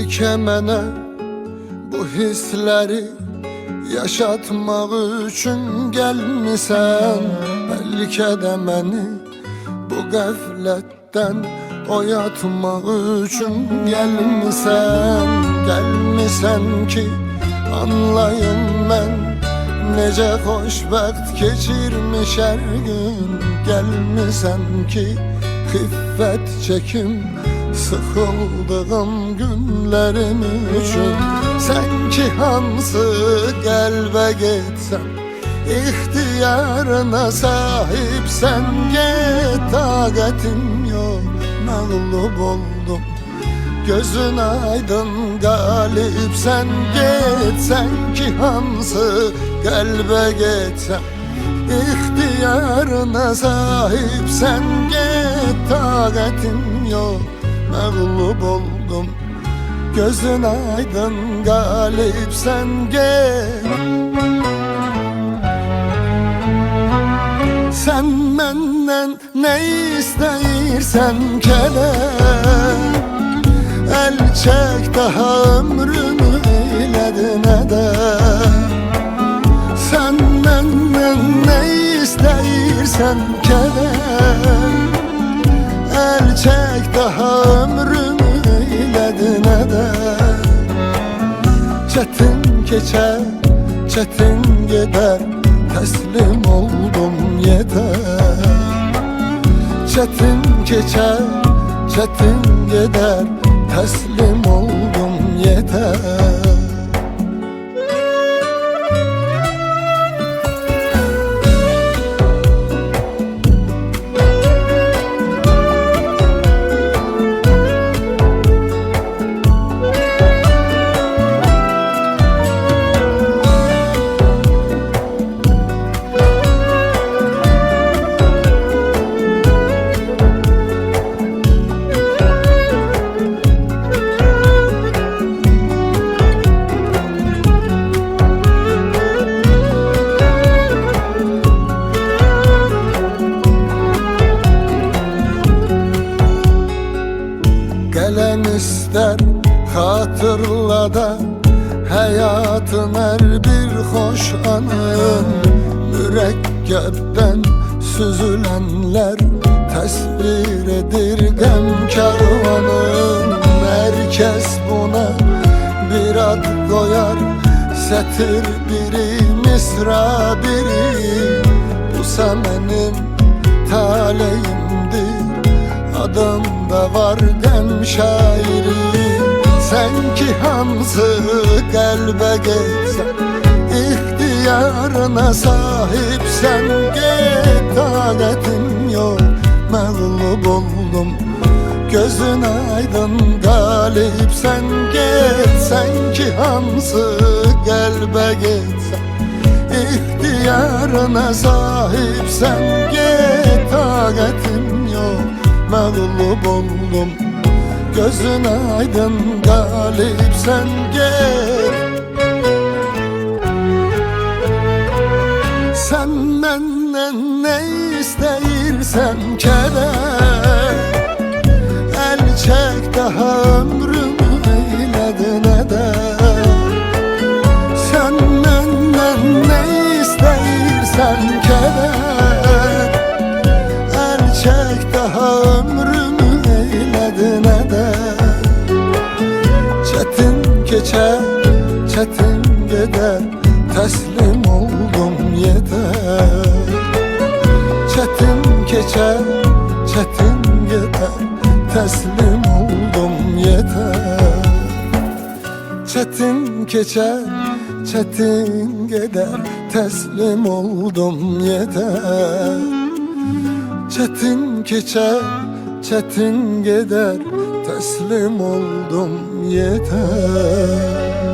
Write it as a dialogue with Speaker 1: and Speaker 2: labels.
Speaker 1: Bəlkə mənə bu hissləri yaşatmaq üçün gəlmisən. Bəlkə də məni bu qəflətdən oyatmaq üçün gəlmisən. Gəlmisən ki anlayım mən necə xoşbəxt keçirmiş hər gün. Gəlmisən ki xiffət çəkim sıxıldığım günlərim üçün. Sən ki hansı qəlbə getsən ixtiyarına sahibsən. Get, taqətim yox, məğlub oldum, gözün aydın qalibsən. Get, sən ki hansı qəlbə getsən ixtiyarına sahibsən. Get, taqətim yox, məğlub oldum, gözün aydın qalibsən. Get, sən məndən nə istəyirsən kədər, əl çək daha ömrümü eylədi nədər. Sən məndən nə istəyirsən kədər, əl çək daha ömrümü eylədi nədər. Çətin keçər, çətin gedər, təslim oldum yetər. Çətin keçər, çətin gedər, təslim oldum yetər. Gələn istər xatırla da həyatın hər bir xoş anın. Mürəkkəbdən süzülənlər təsvir edir qəm karvanın. Hər kəs buna bir ad qoyar, sətir biri, misra biri. Busa mənim taleyimdir, adımda var qəm şairi. Sən ki hansı qəlbə getsən ixtiyarına sahibsən. Get, taqətim yox, məğlub oldum, gözün aydın qalibsən. Get, sən ki hansı qəlbə getsən ixtiyarına sahibsən. Get, taqətim yox, məğlub oldum, gözün aydın qalibsən. Get, sən məndən nə istəyirsən kədər, əl çək daha ömrümü eylədi nədər. Sən məndən nə istəyirsən kədər, əl çək daha ömrümü eylədi nədər. Çətin keçər, çətin gedər, təslim oldum yetər. Çətin keçər, çətin gedər, təslim oldum yetər. Çətin keçər, çətin gedər, təslim oldum yetər. Çətin keçər, çətin gedər, təslim oldum yetər.